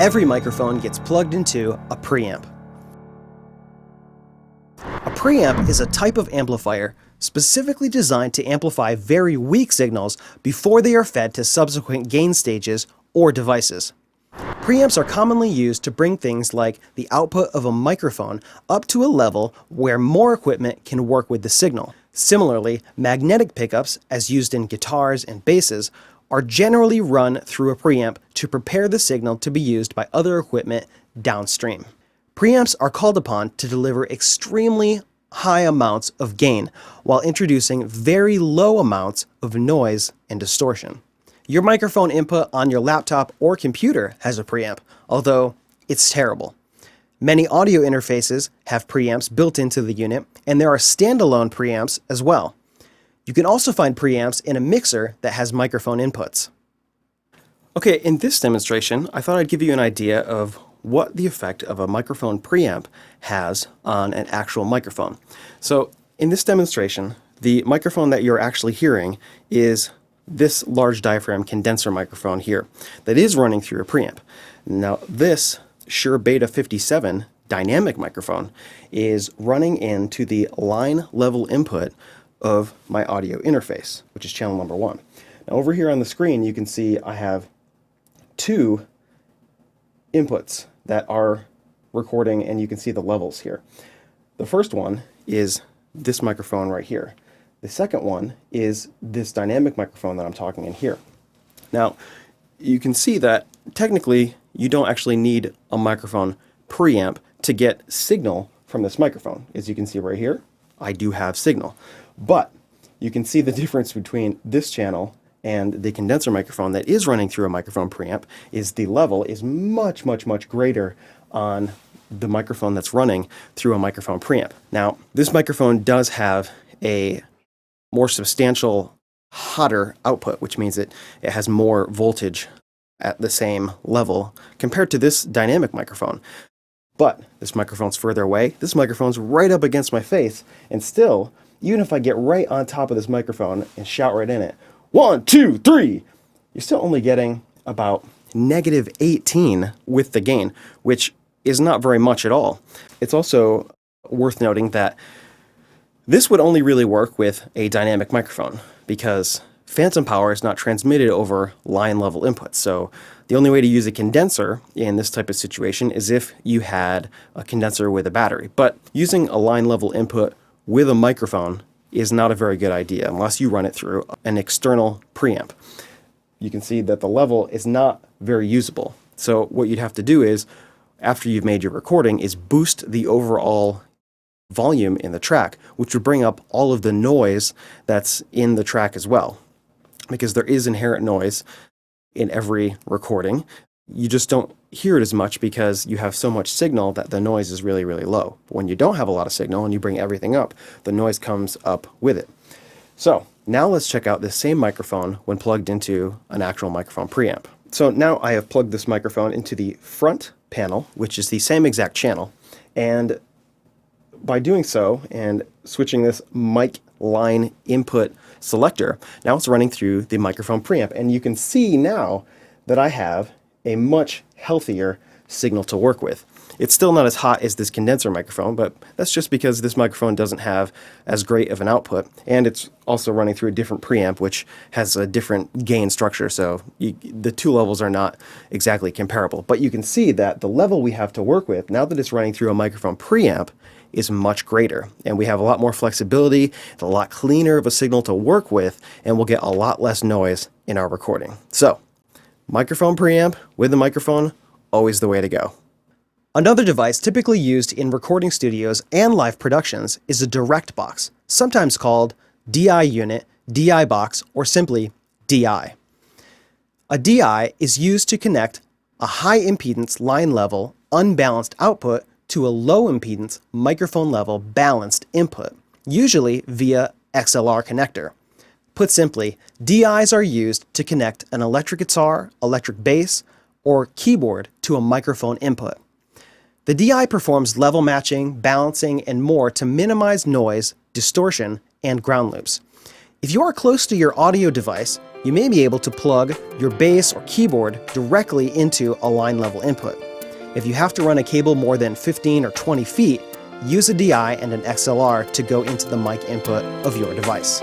every microphone gets plugged into a preamp. A preamp is a type of amplifier specifically designed to amplify very weak signals before they are fed to subsequent gain stages or devices. Preamps are commonly used to bring things like the output of a microphone up to a level where more equipment can work with the signal. Similarly, magnetic pickups, as used in guitars and basses, are generally run through a preamp to prepare the signal to be used by other equipment downstream. Preamps are called upon to deliver extremely high amounts of gain while introducing very low amounts of noise and distortion. Your microphone input on your laptop or computer has a preamp, although it's terrible. Many audio interfaces have preamps built into the unit, and there are standalone preamps as well. You can also find preamps in a mixer that has microphone inputs. Okay, in this demonstration, I thought I'd give you an idea of what the effect of a microphone preamp has on an actual microphone. So in this demonstration, the microphone that you're actually hearing is this large diaphragm condenser microphone here that is running through a preamp. Now this Shure Beta 57 dynamic microphone is running into the line level input of my audio interface, which is channel number 1. Now over here on the screen you can see I have two inputs that are recording, and you can see the levels here. The first one is this microphone right here. The second one is this dynamic microphone that I'm talking in here. Now, you can see that technically you don't actually need a microphone preamp to get signal from this microphone. As you can see right here, I do have signal. But you can see the difference between this channel and the condenser microphone that is running through a microphone preamp is the level is much greater on the microphone that's running through a microphone preamp. Now, this microphone does have a more substantial, hotter output, which means it has more voltage at the same level compared to this dynamic microphone. But this microphone's further away, this microphone's right up against my face, and still, even if I get right on top of this microphone and shout right in it, 1, 2, 3, you're still only getting about -18 with the gain, which is not very much at all. It's also worth noting that this would only really work with a dynamic microphone because phantom power is not transmitted over line level inputs. So the only way to use a condenser in this type of situation is if you had a condenser with a battery. But using a line level input with a microphone is not a very good idea unless you run it through an external preamp. You can see that the level is not very usable. So what you'd have to do is, after you've made your recording, is boost the overall volume in the track, which would bring up all of the noise that's in the track as well. Because there is inherent noise in every recording. You just don't hear it as much because you have so much signal that the noise is really low. But when you don't have a lot of signal and you bring everything up, the noise comes up with it. So now let's check out this same microphone when plugged into an actual microphone preamp. So now I have plugged this microphone into the front panel, which is the same exact channel, and by doing so and switching this mic line input selector, now it's running through the microphone preamp, and you can see now that I have a much healthier signal to work with. It's still not as hot as this condenser microphone, but that's just because this microphone doesn't have as great of an output, and it's also running through a different preamp which has a different gain structure, so the two levels are not exactly comparable. But you can see that the level we have to work with, now that it's running through a microphone preamp, is much greater, and we have a lot more flexibility, a lot cleaner of a signal to work with, and we'll get a lot less noise in our recording. So, microphone preamp with a microphone, always the way to go. Another device typically used in recording studios and live productions is a direct box, sometimes called DI unit, DI box, or simply DI. A DI is used to connect a high impedance line level unbalanced output to a low impedance microphone level balanced input, usually via XLR connector. Put simply, DIs are used to connect an electric guitar, electric bass, or keyboard to a microphone input. The DI performs level matching, balancing, and more to minimize noise, distortion, and ground loops. If you are close to your audio device, you may be able to plug your bass or keyboard directly into a line level input. If you have to run a cable more than 15 or 20 feet, use a DI and an XLR to go into the mic input of your device.